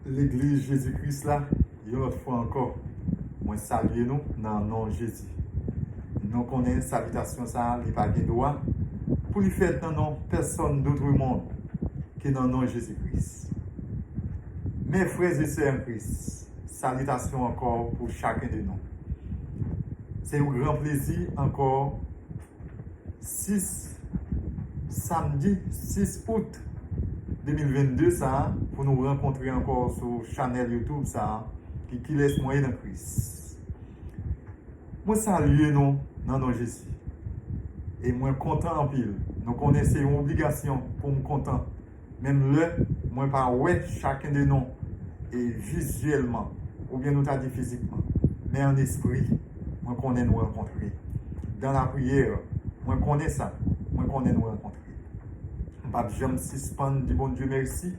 L'église Jésus-Christ là, une autre fois encore, moi salue nous dans le nom de Jésus. Nous connaissons salutation ça, il n'y a pas de droit pour lui faire dans le nom personne d'autre monde que dans le nom de Jésus-Christ. Mes frères et sœurs en Christ, salutations encore pour chacun de nous. C'est un grand plaisir encore, samedi 6 août 2022, ça, pour nous rencontrer encore sur channel YouTube, ça, qui laisse moyen dans Christ. Moi, salue nous dans nos Jésus. Et moi, content en pile. Nous connaissons une obligation pour me content. Même là, moi, pas ouais, chacun de nous, et visuellement, ou bien nous t'a dit physiquement, mais en esprit, moi, connais nous rencontrer. Dans la prière, moi, connais ça. Moi, connais nous rencontrer. Je me suspends du bon Dieu merci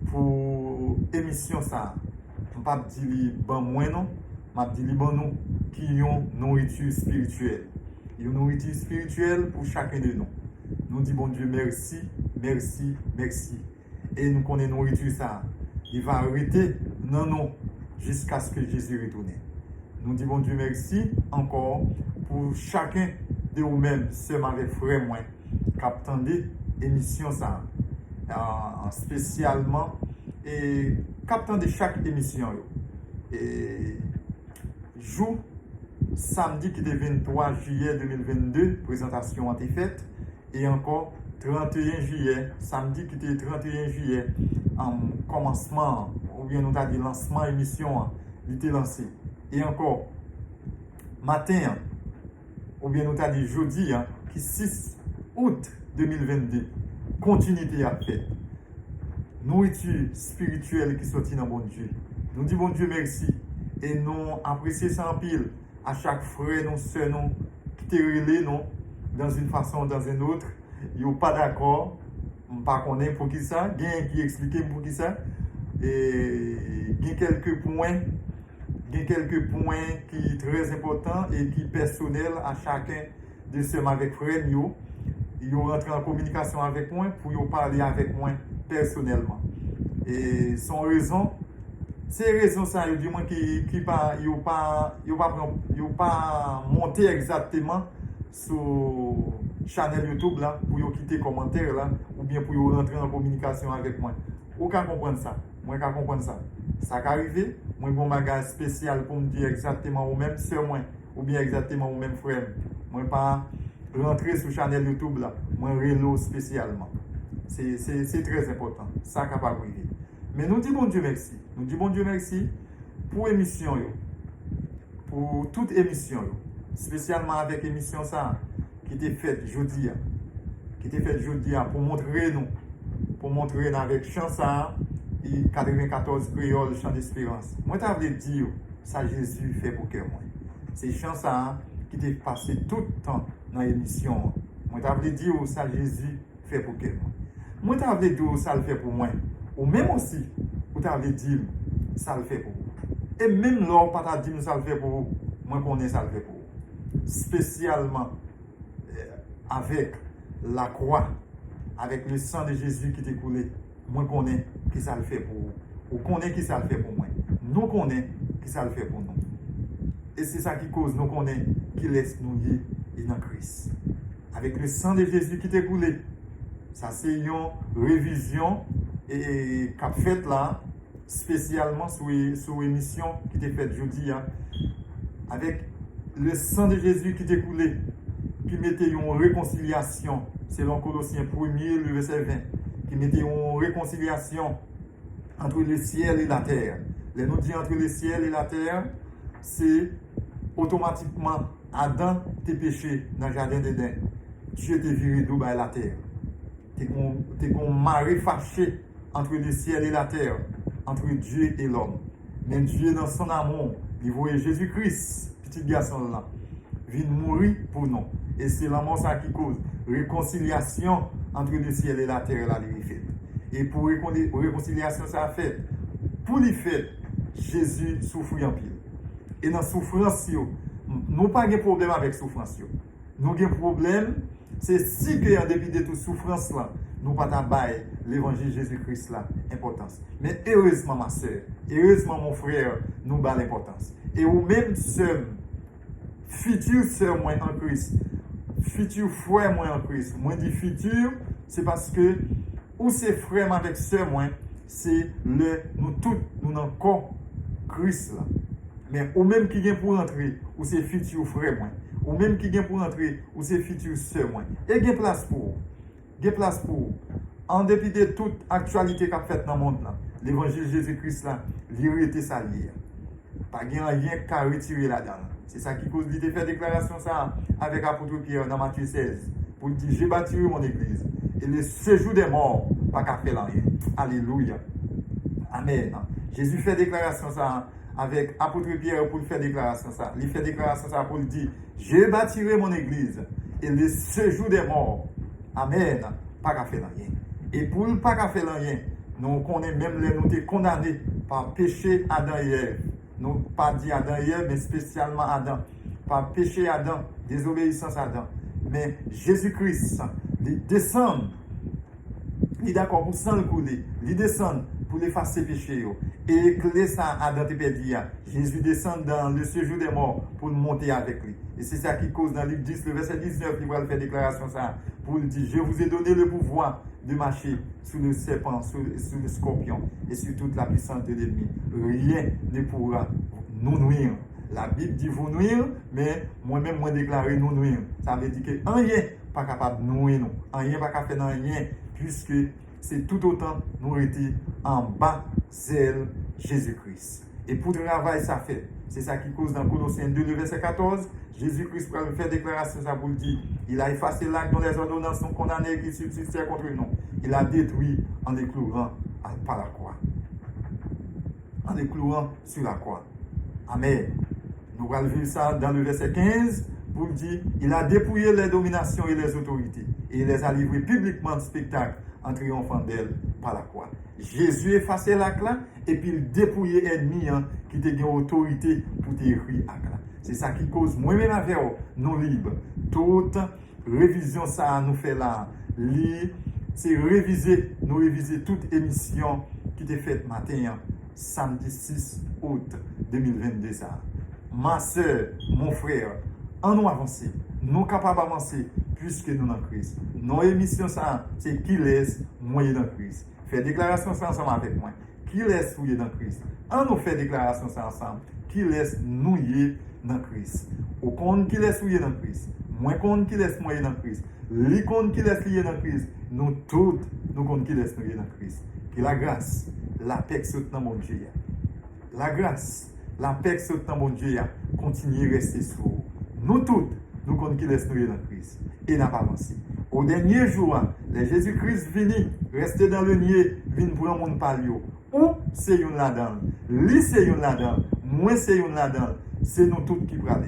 pour l'émission ça. Je ne vais pas dire bon moi non, je vais dire bon nous qui ont nourriture spirituelle. Une nourriture spirituelle pour chacun de nous. Nous disons bon Dieu merci, merci, merci. Et nous connaissons nourriture ça. Il va arrêter non non jusqu'à ce que Jésus retourne. Nous disons bon Dieu merci encore pour chacun de vous-même, seulement avec frère moi, qui attendez émission ça, spécialement et captant de chaque émission et jour samedi qui est 23 juillet 2022 présentation a été faite et encore 31 juillet samedi qui était 31 juillet en commencement ou bien nous avons dit lancement émission il était lancé et encore matin ou bien nous avons dit jeudi qui 6 août 2022, continuité à faire. Nourriture spirituelle qui sortit dans bon Dieu. Nous disons bon Dieu merci. Et nous apprécions ça en pile. À chaque frère, nous, sœurs, nous, qui te relais, nous, dans une façon ou dans une autre. Ils sont pas d'accord. Je ne connais pas pour qui ça. Il y a qui explique pour qui ça. Et il y a quelques points. Il y a quelques points qui sont très importants et qui sont personnels à chacun de ceux avec frère. Ils rentrent en communication avec moi pour parler avec moi personnellement. Et son raison, c'est raison ça, du moins qui pas monter exactement sur channel YouTube là pour quitter commentaire là ou bien pour rentrer en communication avec moi. Ou qu'à comprendre ça. Moi qu'à comprendre ça. Ça qui arrive, moi bon bagage spécial pour me dire exactement ou même sœur moi ou bien exactement ou même frère. Moi pas rentrer sur channel YouTube là, moi relo spécialement. C'est très important. Ça capable arriver. Mais nous disons bon Dieu merci. Nous disons bon Dieu merci pour l'émission pour toute émission spécialement avec l'émission ça qui était faite jeudi pour montrer avec chant ça et 94 créole chant d'espérance. Moi t'avais dire ça Jésus fait pour que moi. C'est chant ça qui était passé tout le temps dans l'émission. Moi t'avais dire ça Jésus fait pour que moi. Moi t'avais dire ça le fait pour moi. Ou même aussi, vous t'avez dit ça le fait pour vous. Et même là, pas t'a dit ça le fait pour vous, moi connais ça le fait pour vous. Spécialement avec la croix, avec le sang de Jésus qui t'est coulé, moi connais qui ça le fait pour vous. Ou connais qui ça le fait pour moi. Nous connais qui ça le fait pour nous. Et c'est ça qui cause, nous connais qui laisse nous lier dans Christ. Avec le sang de Jésus qui t'est coulé, ça c'est une révision et qu'a fait là spécialement sur l'émission qui était faite jeudi avec le sang de Jésus qui était coulé qui mettait une réconciliation selon Colossiens 1er le verset 20 qui mettait une réconciliation entre le ciel et la terre. Les nous dit entre le ciel et la terre, c'est automatiquement Adam t'es péché dans le jardin d'Éden. Dieu t'est viré d'où la terre. T'es qu'on marée fâché entre le ciel et la terre, entre Dieu et l'homme. Mais Dieu, dans son amour, il voyait Jésus-Christ, petit garçon là, vient mourir pour nous. Et c'est l'amour ça qui cause réconciliation entre le ciel et la terre, là, il fait. Et pour réconciliation, ça a fait. Pour les faits, Jésus souffre en pile. Et dans la souffrance, nous n'avons pas de problème avec la souffrance. Nous avons un problème, c'est si que en dépit de toute souffrance là, nous pas tabailler l'évangile Jésus-Christ là, importance. Mais heureusement, ma soeur, heureusement, mon frère, nous bat l'importance. Et ou même seul, futur sœur moi en Christ, futur frère moi en Christ, moi dit futur, c'est parce que, ou c'est frère avec sœur moi, c'est nous tous, nous n'avons corps Christ là. Mais ou même qui vient pour entrer, ou c'est futur frère moi, ou même qui vient pour entrer, ou c'est futur sœur moi. Et il y a place pour. Il y a place pour. En dépit de toute actualité qu'a faite dans le monde là, l'évangile Jésus-Christ là, l'irrité ça lié. Pas rien qu'à retirer là-dedans. C'est ça qui cause de faire déclaration ça avec l'apôtre Pierre dans Matthieu 16. Pour dire, j'ai bâti mon église. Et le séjour des morts, pas qu'à faire rien. Alléluia. Amen. Jésus fait déclaration ça avec l'apôtre Pierre pour faire déclaration ça. Il fait déclaration ça pour dire, j'ai bâti mon église. Et le séjour des morts. Amen. Pas qu'à faire rien. Et pour ne pas qu'à faire rien, nous connaissons même les nous condamnés par péché Adam et Ève. Nous pas dit Adam et Ève, mais spécialement Adam. Par péché Adam, désobéissance Adam. Mais Jésus-Christ, il descend, il est d'accord pour s'en couler, il descend pour effacer le péché. Et clé ça Adam te perdu. Jésus descend dans le séjour des morts pour monter avec lui. Et c'est ça qui cause dans Luc 10, le verset 19, il va faire déclaration ça, pour lui dire, je vous ai donné le pouvoir de marcher sous le serpent, sous le scorpion et sur toute la puissance de l'ennemi. Rien ne pourra nous nuire. La Bible dit vous nuire, mais moi-même, moi déclaré nous nuire. Ça veut dire que rien pas capable de nuire nous. Rien pas capable de faire rien, puisque c'est tout autant nous été en bas zèle Jésus-Christ. Et pour le travail, ça fait. C'est ça qui cause dans Colossiens 2, le verset 14. Jésus-Christ va faire déclaration ça pour le dire. Il a effacé l'acte dont les ordonnances sont condamnées qui subsistaient contre nous. Il a détruit en les clouant par la croix. En les clouant sur la croix. Amen. Nous allons lire ça dans le verset 15 pour dire il a dépouillé les dominations et les autorités et il les a livrées publiquement en spectacle en triomphant d'elles par la croix. Jésus effacé l'acte là et puis il dépouillé l'ennemi qui te donne autorité pour te écrire acte là. C'est ça qui cause moi-même avec nous libres. Toute révision ça nous fait là. C'est réviser toute émission qui était faite matin, samedi 6 août 2022 ça. Ma soeur, mon frère, en nous avancer, nous capables d'avancer puisque nous dans Christ. Nos émissions ça, c'est qui laisse moyen dans Christ. Faire déclaration ça ensemble avec moi. Qui laisse souiller dans Christ. En nous faire déclaration ça ensemble. Qui laisse nouiller dans Christ. Au compte qui laisse souiller dans Christ. Moins compte qui laisse moyen dans Christ. Les comptes qui laisse lier dans Christ. Nous tous, nous compte qui laisse nouiller dans Christ. Que la grâce, la paix qui saute dans mon Dieu. La grâce, la paix qui saute dans mon Dieu continue à rester sur nous tous. Nous compte qui laisse nouiller dans Christ. Et n'a pas avancé. Au dernier jour, les Jésus-Christ vini, rester dans le nier, vini pour un monde palio. Ou c'est une là-dedans. Lui c'est une là-dedans. Moi c'est une là-dedans. C'est nous tous qui parlons.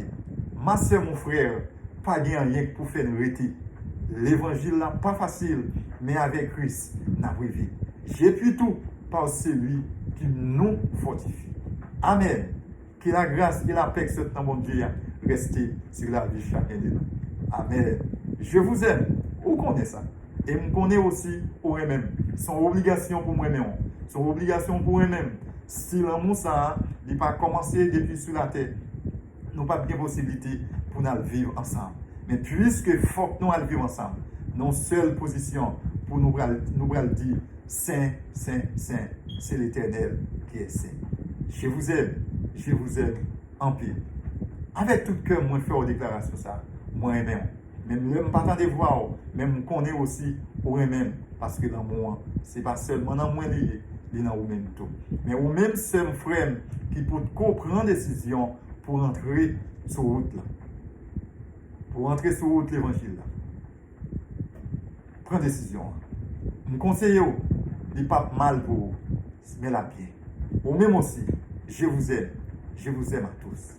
Ma soeur, mon frère, pas de rien pour faire une réalité. L'évangile là, pas facile, mais avec Christ, n'a pas vie. J'ai pu tout par celui qui nous fortifie. Amen. Que la grâce et la paix de mon Dieu restent sur la vie de chacun de nous. Amen. Je vous aime. Vous connaissez ça. Et vous connaissez aussi pour eux-mêmes. Son obligation pour moi-même. Son obligation pour eux-mêmes. Si l'amour ça, il n'a pas commencé depuis sur la terre, nous n'avons pas bien possibilité pour nous vivre ensemble. Mais puisque faut que nous allons vivre ensemble, nos seules positions pour nous dire Saint, Saint, Saint, c'est l'Éternel qui est Saint. Je vous aime en pile. Avec tout cœur, moi, je fais une déclaration ça. Moi-même. Même je ne pas de voir, même je connais aussi pour moi-même. Parce que dans moi, ce n'est pas seulement dans moi lié, mais dans vous-même tout. Mais vous-même, c'est un frère qui peut prendre une décision pour entrer sur la route là. Pour entrer sur la route l'évangile là. Prends décision. Je conseille vous, il n'est pas mal pour vous, mais la bien. Vous-même aussi, je vous aime à tous.